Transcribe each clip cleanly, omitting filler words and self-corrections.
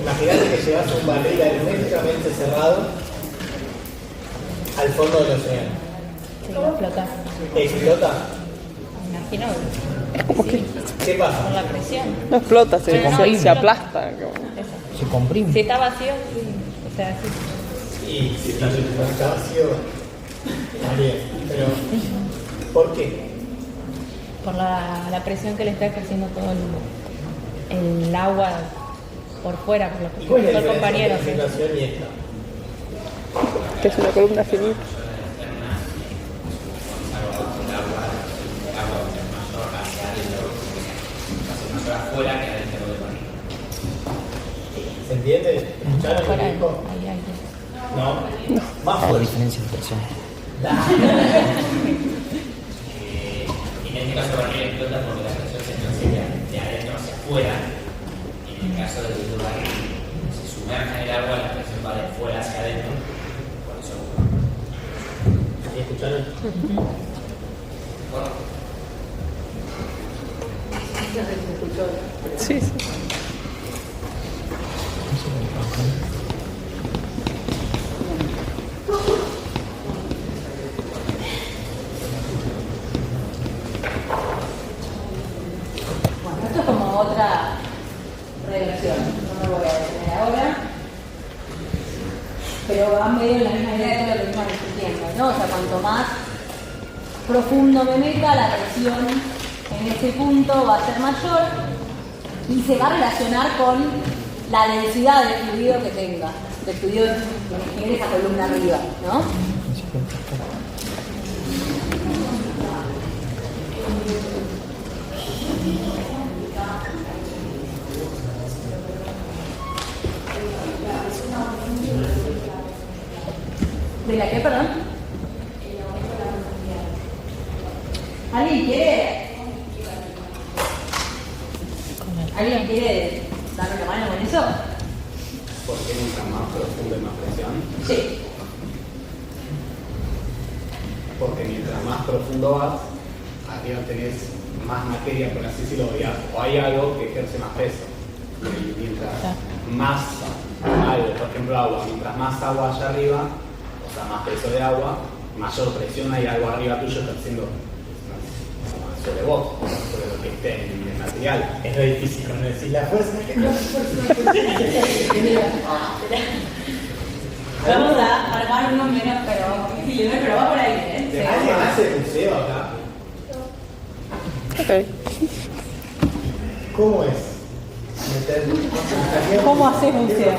Imagínate que llevas un barril herméticamente cerrado al fondo del océano. Sí, va a explotar. ¿Explota? Imagino. Sí. ¿Qué pasa? Por la presión. No explota, se explota. aplasta. Eso. Se comprime. Si está vacío, sí. O sea, sí. Y si está vacío, también. Pero, ¿por qué? Por la presión que le está ejerciendo todo el agua por fuera, por lo ¿Y que cuál es la el diferencia compañero. entre la situación y esta? Que es una columna finita. ¿Se entiende? ¿Escucharon Fuera, lo que dijo? hay aire. No. Más La fuerte. diferencia de presión. En este caso el barril explota porque la presión se transfiere de adentro hacia afuera. En el caso del barril se sumerge en el agua, la presión va de fuera hacia adentro. Por eso. ¿Sí escucharon? Sí, sí. Bueno, esto es como otra regresión, no me voy a detener ahora, pero va medio en la misma idea de todo lo que estamos discutiendo, ¿no? O sea, cuanto más profundo me meta, la presión en ese punto va a ser mayor y se va a relacionar con la densidad del fluido que tenga, del fluido que genere esa columna arriba, ¿no? ¿De la qué, perdón? ¿Alguien quiere? ¿Alguien quiere darme la mano con eso? ¿Por qué mientras más profundo hay más presión? Sí. Porque mientras más profundo vas, arriba tenés más materia, por así decirlo, o hay algo que ejerce más peso. Y mientras más algo, por ejemplo agua, mientras más agua allá arriba, o sea, más peso de agua, mayor presión hay algo arriba tuyo ejerciendo sobre vos, sobre lo que esté en el material. Es lo difícil cuando decís la fuerza. Vamos a armar uno menos, pero va por ahí, ¿eh? ¿Alguien hace buceo acá? Ok. ¿Cómo es? Meter... ¿Cómo haces buceo?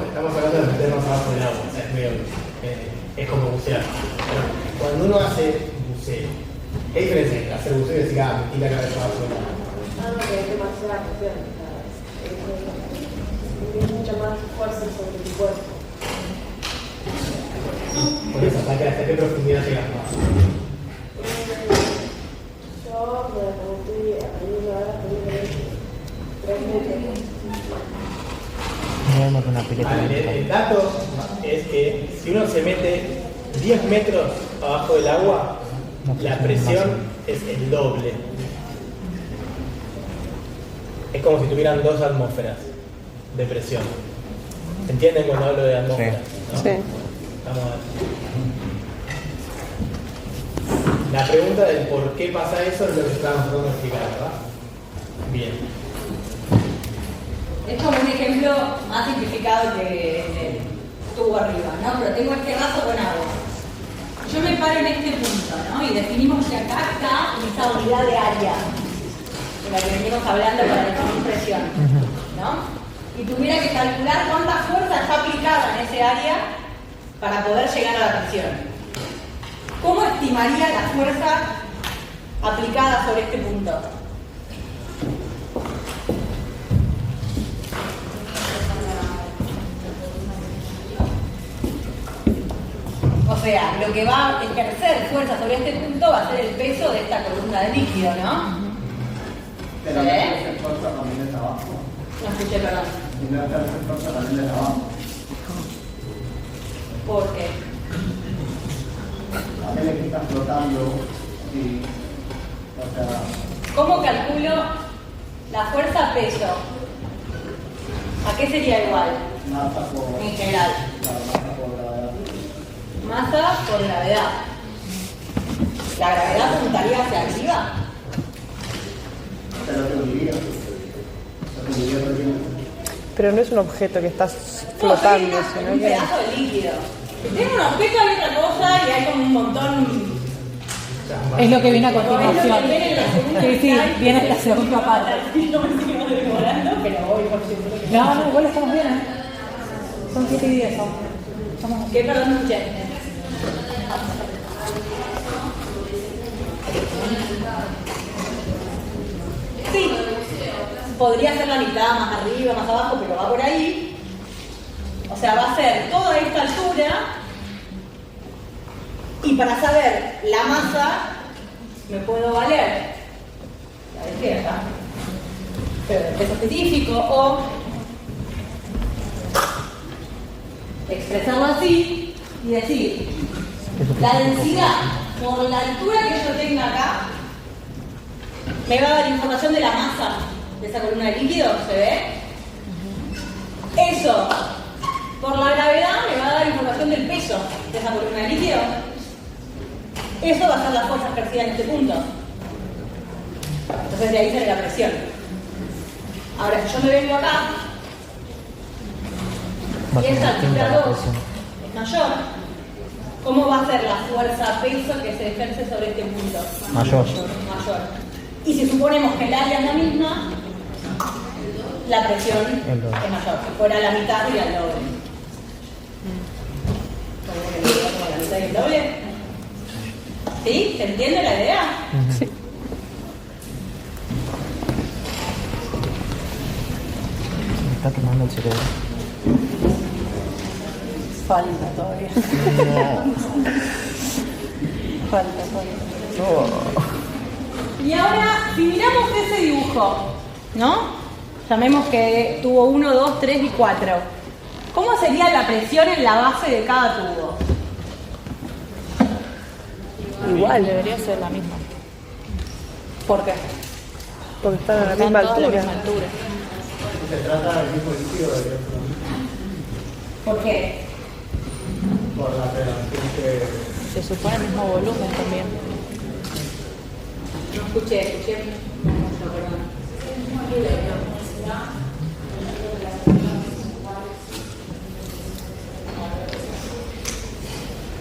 Estamos hablando de meternos abajo del agua, o sea, es como bucear. Pero cuando uno hace buceo, ¿qué diferencia entre hacer buceo y decir, metí la cabeza abajo del agua? No, que es demasiada presión. Tienes mucha más fuerza sobre tu cuerpo. Por eso, ¿hasta qué profundidad llegas más? Yo me estoy aprendiendo ahora, 3 metros. Vamos con una pileta. El dato es que si uno se mete 10 metros abajo del agua, la presión es el doble. Es como si tuvieran 2 atmósferas de presión. ¿Entienden cuando hablo de atmósferas? ¿No? Sí. Vamos a ver. La pregunta del por qué pasa eso es lo que estábamos tratando de explicar, ¿verdad? Bien. Es como un ejemplo más simplificado que el del tubo arriba, ¿no? Pero tengo este vaso con agua. Yo me paro en este punto, ¿no? Y definimos que acá está esa unidad de área de la que venimos hablando para definir presión, ¿no? Y tuviera que calcular cuánta fuerza está aplicada en ese área para poder llegar a la presión. ¿Cómo estimaría la fuerza aplicada sobre este punto? O sea, lo que va a ejercer fuerza sobre este punto va a ser el peso de esta columna de líquido, ¿no? Pero no ejerce fuerza también desde abajo. No escuché, perdón. Y no ejerce fuerza también desde abajo. ¿Por qué? Ponele que están flotando, sí. O sea, ¿Cómo calculo la fuerza-peso? ¿A qué sería igual masa por, en general? claro, masa por gravedad. Masa por gravedad. ¿La gravedad apuntaría hacia arriba? Pero lo que dividido. Lo que dividido no tiene. Pero no es un objeto que está No, flotando, soy sino un que... pedazo de líquido. Si tengo un objeto hay otra cosa y hay como un montón. Es lo que viene a Es lo continuación. que viene en la segunda Sí, sí, slide. viene en la segunda parte. Yo me sigo demorando, pero voy por seguro que No, no, igual estamos bien, ¿eh? Son 7:10 aún. Estamos ¿Qué? Perdón, no escuché. Sí, podría ser la mitad, más arriba, más abajo, pero va por ahí. O sea, va a ser toda esta altura. Y para saber la masa, me puedo valer la de izquierda, pero del peso específico, o expresarlo así y decir la densidad por la altura que yo tenga acá me va a dar información de la masa de esa columna de líquido, ¿se ve? Eso por la gravedad me va a dar información del peso de esa columna de líquido. Eso va a ser la fuerza ejercida en este punto. Entonces de ahí sale la presión. Ahora, si yo me vengo acá y esta altura 2 es mayor, ¿cómo va a ser la fuerza-peso que se ejerce sobre este punto? Mayor. Mayor. Y si suponemos que el área es la misma, la presión El doble. es mayor. Si fuera la mitad sería el doble. ¿Como la mitad y el doble? ¿Sí? ¿Se entiende la idea? Sí. Me está quemando el cerebro. falta todavía. Falta. Y ahora, si miramos ese dibujo, ¿no? Llamemos que tuvo 1, 2, 3 y 4. ¿Cómo sería la presión en la base de cada tubo? Igual, Debería ser la misma. ¿Por qué? porque están a la Están misma todas a la altura. misma altura. Se trata del mismo líquido de electro, ¿Por qué? por la relación que Se supone el mismo volumen también. No escuché. No, perdón.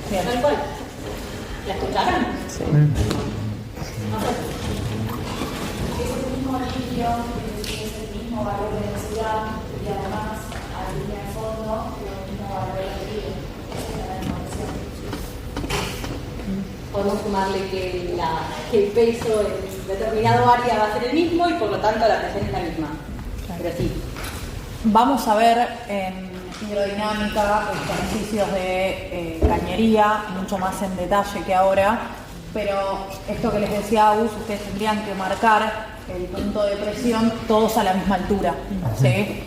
Bien. Tal cual. ¿La escucharon? Sí. Es el mismo líquido, es el mismo valor de densidad y además a la línea de fondo el mismo valor de líquido. Esa es la información. Podemos sumarle que el peso en determinado área va a ser el mismo y por lo tanto la presión es la misma. Pero sí. Vamos a ver en hidrodinámica ejercicios de cañería, mucho más en detalle que ahora, pero esto que les decía Agus, ustedes tendrían que marcar el punto de presión todos a la misma altura, ¿sí?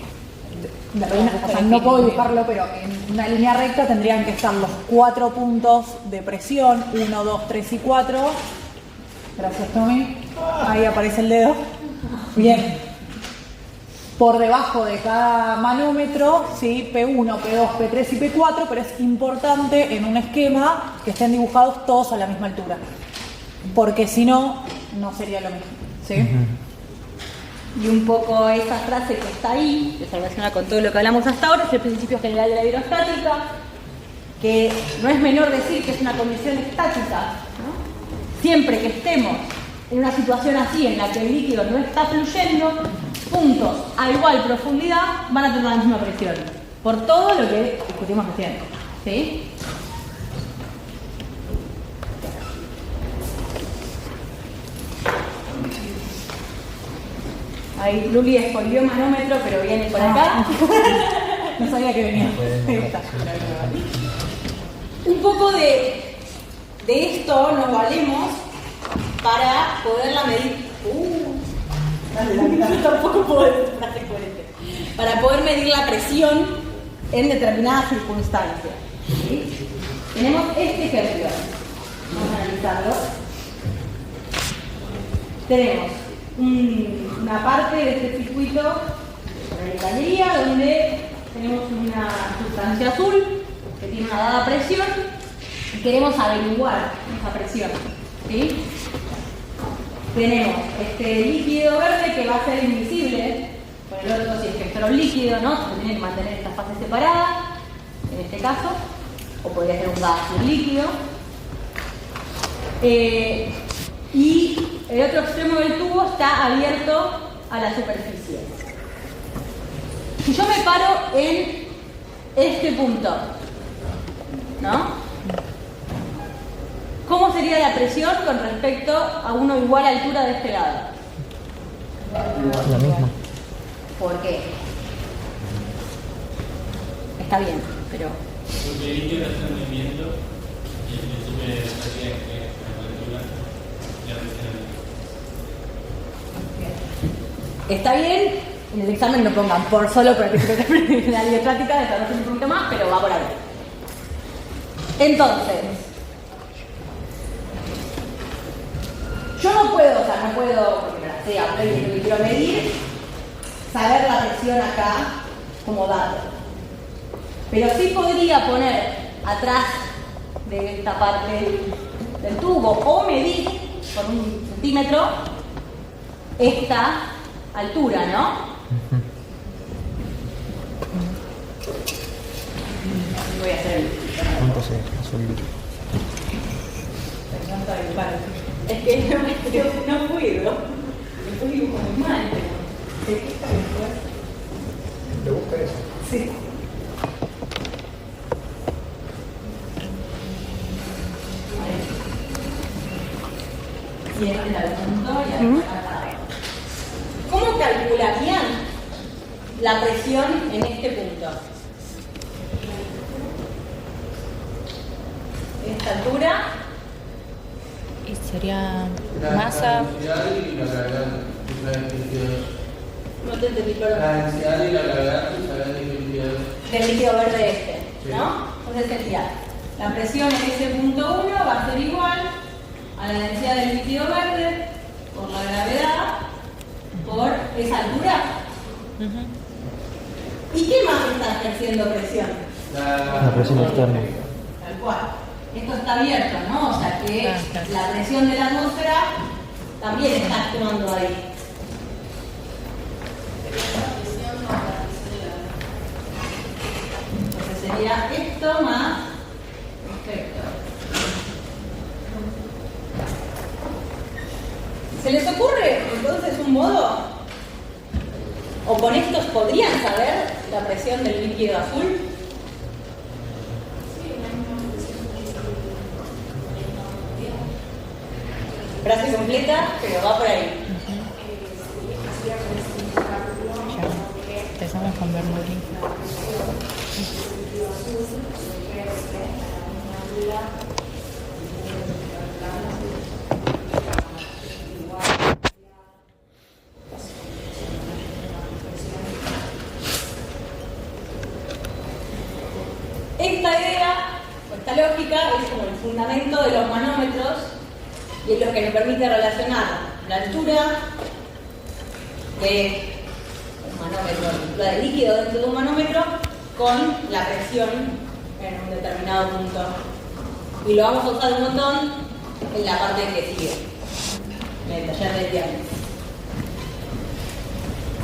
O sea, no puedo dibujarlo, pero en una línea recta tendrían que estar los 4 puntos de presión, 1, 2, 3 y 4. Gracias, Tommy. Ahí aparece el dedo. Bien. Por debajo de cada manómetro, ¿sí? P1, P2, P3 y P4, pero es importante en un esquema que estén dibujados todos a la misma altura, porque si no, no sería lo mismo, ¿sí? Y un poco esa frase que está ahí, que se relaciona con todo lo que hablamos hasta ahora, es el principio general de la hidrostática, que no es menor decir que es una condición estática, ¿no? Siempre que estemos en una situación así en la que el líquido no está fluyendo, puntos a igual profundidad van a tener la misma presión, por todo lo que discutimos recién, ¿sí? Ahí Luli escondió el manómetro, pero viene por acá. No sabía que venía. Ahí está. Un poco de esto nos valemos para poderla medir. Tampoco puedo decir frase coherente. Para poder medir la presión en determinadas circunstancias. ¿Sí? Tenemos este ejemplo. Vamos a analizarlo. Tenemos una parte de este circuito de cañería donde tenemos una sustancia azul que tiene una dada presión y queremos averiguar esa presión, ¿sí? Tenemos este líquido verde que va a ser invisible con el otro si es espectro líquido, ¿no? Se tiene que mantener esta fase separada, en este caso, o podría ser un gas y un líquido. Y el otro extremo del tubo está abierto a la superficie. Si yo me paro en este punto, ¿no? ¿Cómo sería la presión con respecto a una igual altura de este lado? La misma. ¿Por qué? Está bien, pero... Porque el líquido está en movimiento y el principio de salida es que la temperatura y la presión. Está bien, en el examen no pongan por solo por el principio de la práctica, desarrollen un poquito más, pero va por ahí. Entonces, yo no puedo, porque me la sé a pleno lo que quiero medir, saber la presión acá como dato. Pero sí podría poner atrás de esta parte del tubo o medir con un centímetro esta altura, ¿no? Voy a hacer el... ¿Cuánto se azul líquido? Es que no puedo. Después dibujo muy mal. ¿Te gusta eso? Sí. ¿Cómo calcularían la presión en este punto? Esta altura. Y sería masa. La densidad y la gravedad. No te entendí, pero... La densidad y la gravedad del líquido verde este, ¿no? Entonces sería, la presión en ese punto 1 va a ser igual a la densidad del líquido verde por la gravedad por esa altura. ¿Y qué más está ejerciendo presión? La presión externa. Tal cual. Esto está abierto, ¿no? O sea que la presión de la atmósfera también está actuando ahí. Entonces sería esto más esto. ¿Se les ocurre entonces un modo? ¿O con estos podrían saber la presión del líquido azul? Frase completa, pero va por ahí. Ya, empezamos con Bernoulli. Esta idea, o esta lógica, es como el fundamento de los manómetros y es lo que nos permite relacionar la altura de un manómetro, la altura del líquido dentro de un manómetro, con la presión en un determinado punto. Y lo vamos a usar un montón en la parte que sigue, en el taller del viernes.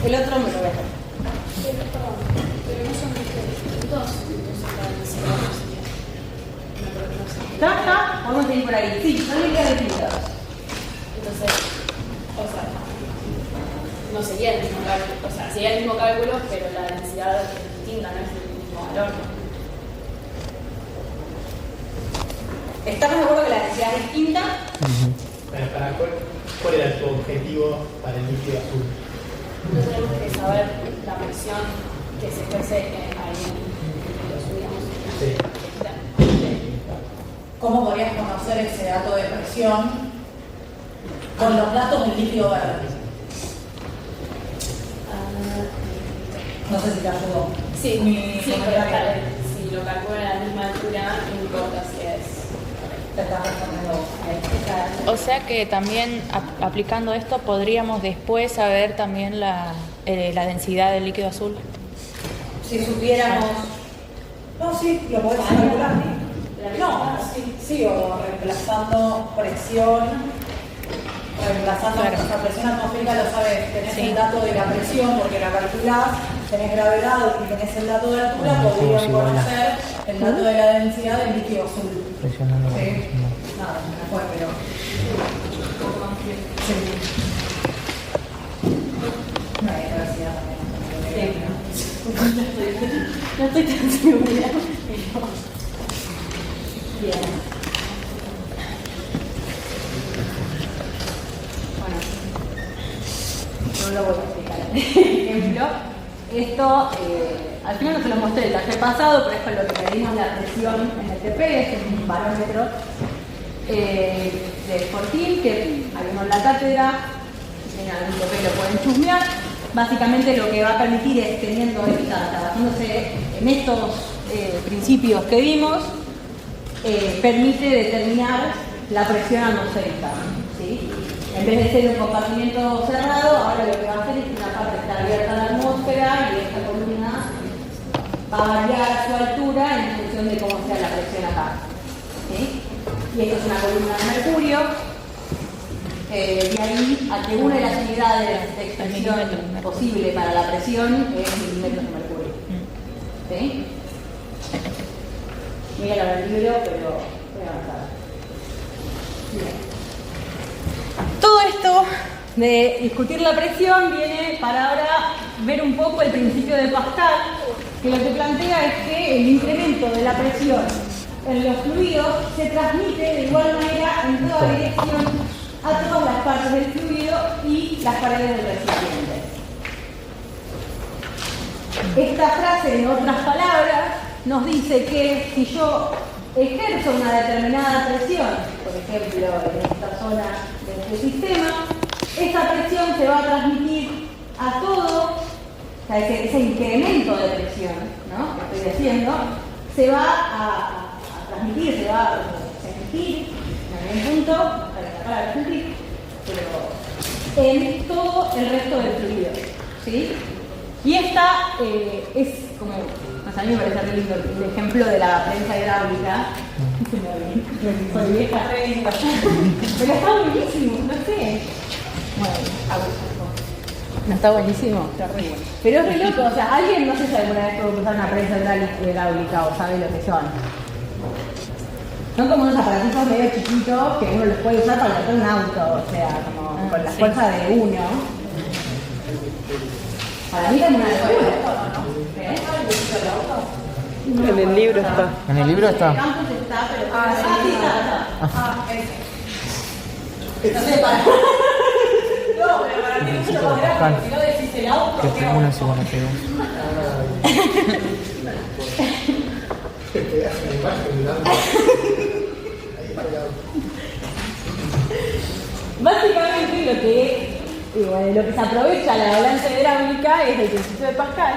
El otro me lo voy a hacer. Pero no son distintos, ¿Está? Vamos a ir por ahí. Sí, son líquidos distintos. Entonces, o sea, no sería el mismo cálculo, o sea, sería el mismo cálculo, pero la densidad es distinta, no es el mismo valor. ¿Estamos de acuerdo que la densidad es distinta? ¿Cuál era tu objetivo para el líquido azul? No tenemos que saber la presión que se ejerce ahí en los digamos. Sí. ¿Cómo podrías conocer ese dato de presión con los datos del líquido verde? No sé si te ayudó. Sí, pero claro, si lo calculo a la misma altura, no importa si es... te estás respondiendo O sea que también aplicando esto podríamos después saber también la densidad del líquido azul. Si supiéramos... No, sí, lo podemos calcular. No, sí, o reemplazando presión, Claro. la presión atmosférica, lo sabes, tenés Sí. el dato de la presión porque la calculás, tenés gravedad y tenés el dato de altura, Bueno, podrían sí, bueno. conocer el dato de la densidad del líquido azul. Presionando. Sí. Nada, no fue, pero... Sí. No hay gravedad también. No estoy tan segura. Bien. Bueno, no lo voy a explicar. Por ejemplo, esto, al final no se lo mostré el taller pasado, pero es con lo que medimos la presión en el TP, es un barómetro de Fortin, que hay uno en la cátedra, si tienen algún TP lo pueden chusmear. Básicamente lo que va a permitir es, teniendo basándose en estos principios que vimos, permite determinar la presión atmosférica, ¿sí? En vez de ser un compartimento cerrado, ahora lo que va a hacer es que una parte está abierta a la atmósfera y esta columna va a variar su altura en función de cómo sea la presión acá, ¿sí? Y esto es una columna de mercurio. De ahí a que una de las unidades de expresión posible para la presión es milímetros de mercurio. ¿Sí? Mira el libro, pero voy a avanzar. Bien. Todo esto de discutir la presión viene para ahora ver un poco el principio de Pascal, que lo que plantea es que el incremento de la presión en los fluidos se transmite de igual manera en toda dirección a todas las partes del fluido y las paredes del recipiente. Esta frase, en otras palabras, nos dice que si yo ejerzo una determinada presión, por ejemplo, en esta zona de este sistema, esa presión se va a transmitir a todo, o sea, ese incremento de presión, ¿no?, que estoy haciendo, se va a transmitir, se va a sentir en algún punto, para sentir, pero en todo el resto del fluido, ¿sí? Y esta es como, o sea, a mí me parece re lindo el ejemplo de la prensa hidráulica. Soy vieja, pero está buenísimo, no sé. Bueno, no está buenísimo, está re bueno. Pero es re loco, o sea, alguien no sé si alguna vez pudo usar una prensa hidráulica o sabe lo que son. Son como unos aparatitos medio chiquitos que uno los puede usar para meter un auto, o sea, como con la fuerza de uno. Para mí es una locura, ¿no? En el libro está. En el libro está. En el campus está, pero sí está. Ese. No sé, para... No, pero para mí mucho más grande, porque si no decís el auto. Que tengo una segunda que dos. Básicamente lo que se aprovecha la balanza hidráulica es el principio de Pascal,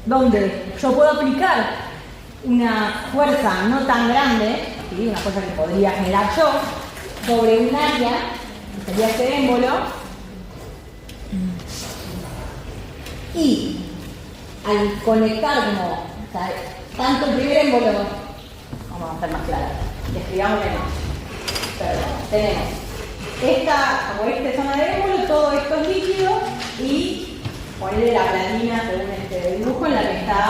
donde yo puedo aplicar una fuerza no tan grande, ¿sí?, una fuerza que podría generar yo, sobre un área, que sería este émbolo, y al conectar como, o sea, tanto el primer émbolo, vamos a hacer más claro, describámosle más. Perdón, tenemos como esta zona de émbolo, todo esto es líquido y ponerle la platina según este dibujo en la que está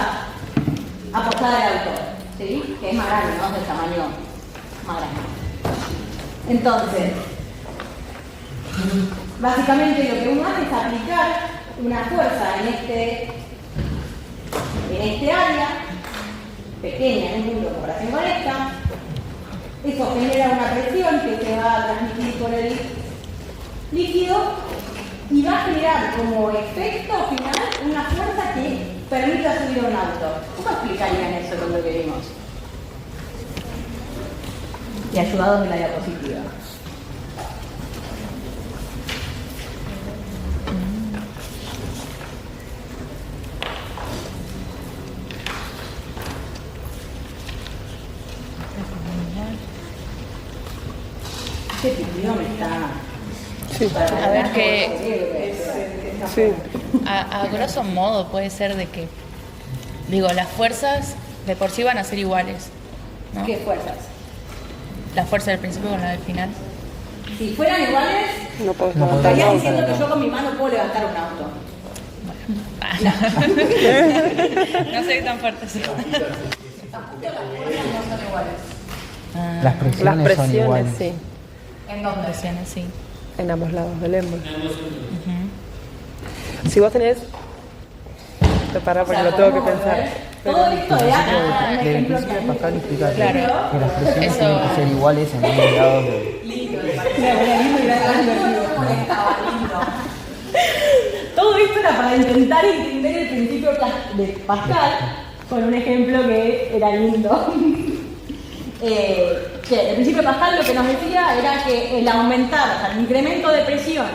apostada el autor, ¿sí?, que es más grande, ¿no?, es del tamaño más grande. Entonces, básicamente lo que uno hace es aplicar una fuerza en este área pequeña, en un punto de comparación con esta. Eso genera una presión que se va a transmitir por el líquido y va a generar como efecto final una fuerza que permita subir a un auto. ¿Cómo explicarían eso con lo que vimos? Y ayudados de la diapositiva. Este tío me está... Sí. A ver que Sí. a grosso modo puede ser de que, digo, las fuerzas de por sí van a ser iguales, ¿no? ¿Qué fuerzas? La fuerza del principio con la del final. Si fueran iguales, No puedes levantar estarías nada. diciendo que yo con mi mano puedo levantar un auto. No sé qué tan fuerte es. Las presiones, Las son presiones, iguales. sí. ¿En dónde? Presiones, sí. En ambos lados del émbolo. Si vos tenés... Prepará porque lo tengo que pensar. Todo esto de acá, un Desde el ejemplo principio de Pascal explica Claro. que las presiones Eso- tienen que ser iguales en ambos lados de... Todo esto era para intentar entender el principio de Pascal con un ejemplo que era lindo. Que el principio de Pascal lo que nos decía era que el aumentar, o sea, el incremento de presión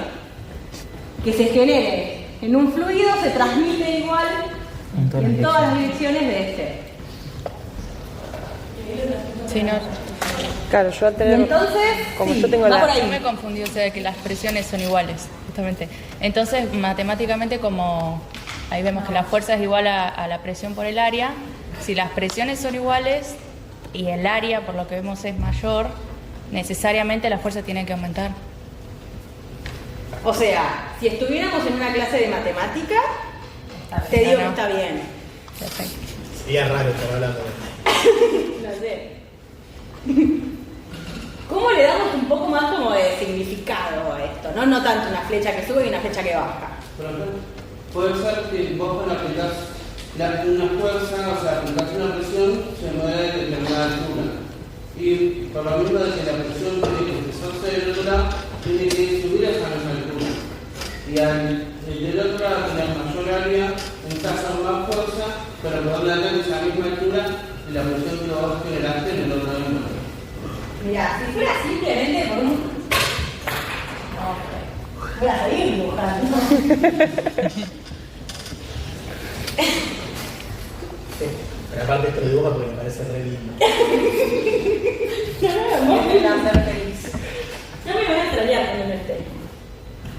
que se genere en un fluido se transmite igual en todas las direcciones de este. Sí, no. Claro, yo al Y tener... entonces, Como sí, yo tengo va la... por ahí. Yo me confundí, o sea, que las presiones son iguales, justamente. Entonces, matemáticamente, como ahí vemos que la fuerza es igual a la presión por el área, si las presiones son iguales y el área, por lo que vemos, es mayor, necesariamente la fuerza tiene que aumentar. O sea, si estuviéramos en una clase de matemática, te digo que está bien. Perfecto. Sería raro estar hablando de No sé. ¿Cómo le damos un poco más como de significado a esto? No tanto una flecha que sube y una flecha que baja. Por ejemplo, puede ser que vos cuando aplicás una fuerza, o sea, aplicás una presión, se mueve a determinada altura. Y por lo mismo de que la presión tiene que empezarse del otro lado, tiene que subir a esa misma altura. Y del otro lado tener mayor área, necesitas más fuerza, pero por donde anda en esa misma altura, y la presión que vos generaste en el otro lado. Mira, si fuera simplemente por un... Voy a seguir dibujando. Sí, pero aparte esto lo dibuja porque me parece re lindo. No me voy a extrañar cuando no esté.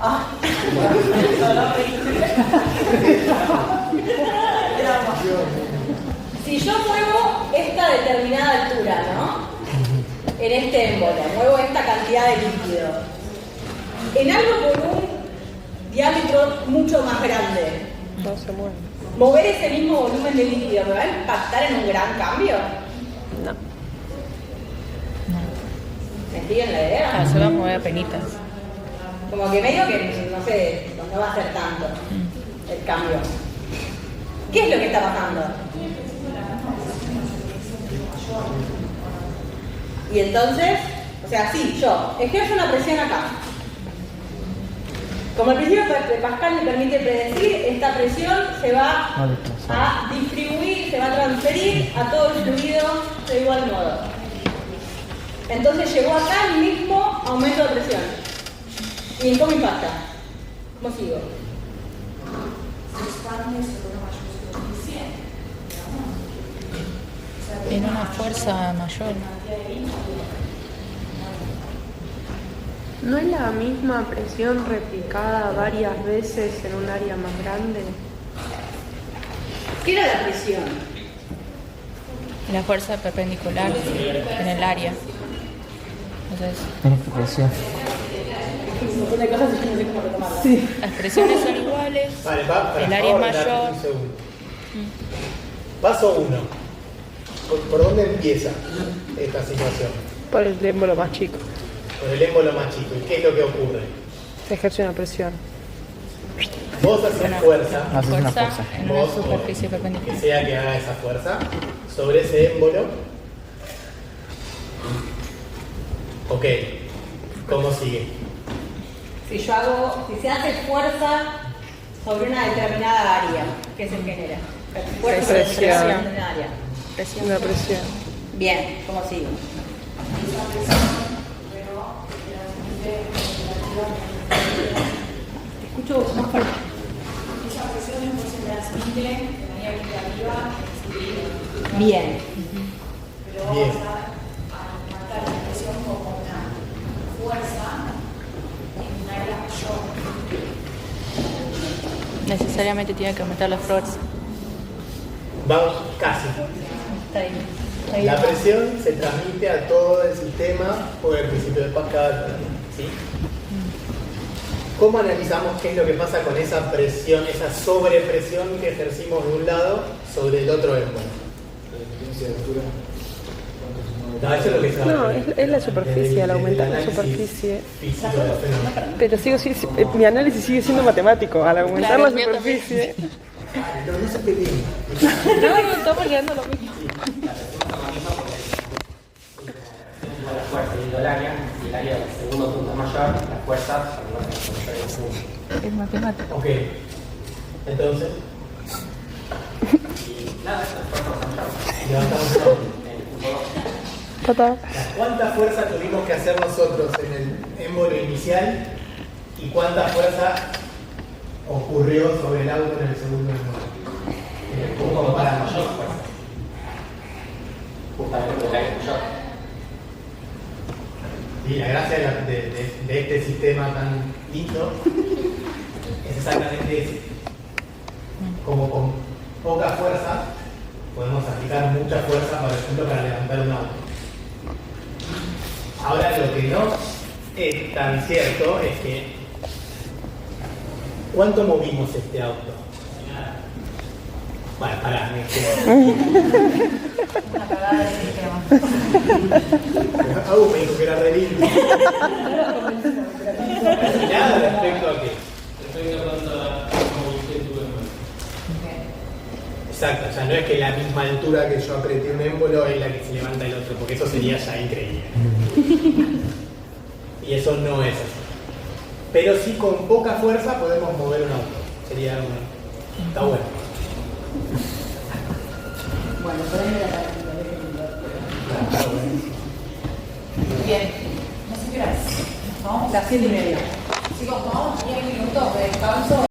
Ah. Si yo muevo esta determinada altura, ¿no? En este émbolo, muevo esta cantidad de líquido. En algo con un diámetro mucho más grande, No se mueve. mover ese mismo volumen de líquido, ¿me va a impactar en un gran cambio? No. ¿Me siguen la idea? Ah, se va a mover a penitas. Como que medio que, no sé, no va a ser tanto el cambio. ¿Qué es lo que está pasando? Y entonces, o sea, sí, yo ejerzo una presión acá. Como el principio de Pascal me permite predecir, esta presión se va a distribuir, se va a transferir a todo el fluido de igual modo. Entonces llegó acá el mismo aumento de presión. ¿Y cómo impacta? ¿Cómo sigo? Tiene una fuerza mayor. ¿No es la misma presión replicada varias veces en un área más grande? ¿Qué era la presión? La fuerza perpendicular en el área. Entonces, Tenés que presión. Un montón de cosas y yo no sé cómo retomarlas. las presiones son iguales, Vale, para el área es favor, date mayor. un segundo. Paso 1. ¿Por dónde empieza esta situación? Por el émbolo más chico. Con el émbolo más chico. ¿Y qué es lo que ocurre? Se ejerce una presión. Vos haces fuerza, Haces una Fuerza fuerza. en una vos, superficie o que perpendicular. sea que haga esa fuerza, sobre ese émbolo. Ok, ¿cómo sigue? Si yo hago, si se hace fuerza sobre una determinada área, ¿qué se genera? Fuerza sobre Presión. una determinada área. Una presión. Bien, ¿cómo sigo? Te escucho más fuerte. Esa presión después se transmite de manera equitativa en el fluido. Bien. Pero Bien. vamos a marcar la presión como una fuerza en un área mayor. Necesariamente tiene que aumentar la fuerza. Vamos, casi. Está ahí. La presión se transmite a todo el sistema por el principio de Pascal, ¿sí? ¿Cómo analizamos qué es lo que pasa con esa presión, esa sobrepresión que ejercimos de un lado sobre el otro émbolo? No, eso es lo que se No, es la superficie, al aumentar la superficie. Pero mi análisis sigue siendo matemático, al aumentar la superficie. No se peleen. No, estamos llegando a lo mismo. La fuerza y el área del segundo punto es mayor, la fuerza es mayor del segundo. Es matemático. Ok. Entonces. Y nada, la fuerza es mayor. Levantamos el hombro. En el punto 2. Tata. ¿Cuánta fuerza tuvimos que hacer nosotros en el émbolo inicial y cuánta fuerza ocurrió sobre el auto en el segundo émbolo? En el punto para mayor fuerza. Justamente porque el área es mayor. Y la gracia de este sistema tan lindo es exactamente eso. Como con poca fuerza podemos aplicar mucha fuerza, por ejemplo, para levantar un auto. Ahora, lo que no es tan cierto es que ¿cuánto movimos este auto? Bueno, pará, Una cagada de sistema. Agus me dijo que era re lindo. Nada respecto a qué. Exacto, o sea, no es que la misma altura que yo apreté un émbolo es la que se levanta el otro, porque eso sería ya increíble. Y eso no es así. Pero sí con poca fuerza podemos mover un auto. Sería una... Está bueno. Bueno, por ahí me la partida. Bien. No sé qué hora es. Nos tomamos Las 7:30. Chicos, tomamos 10 minutos de descanso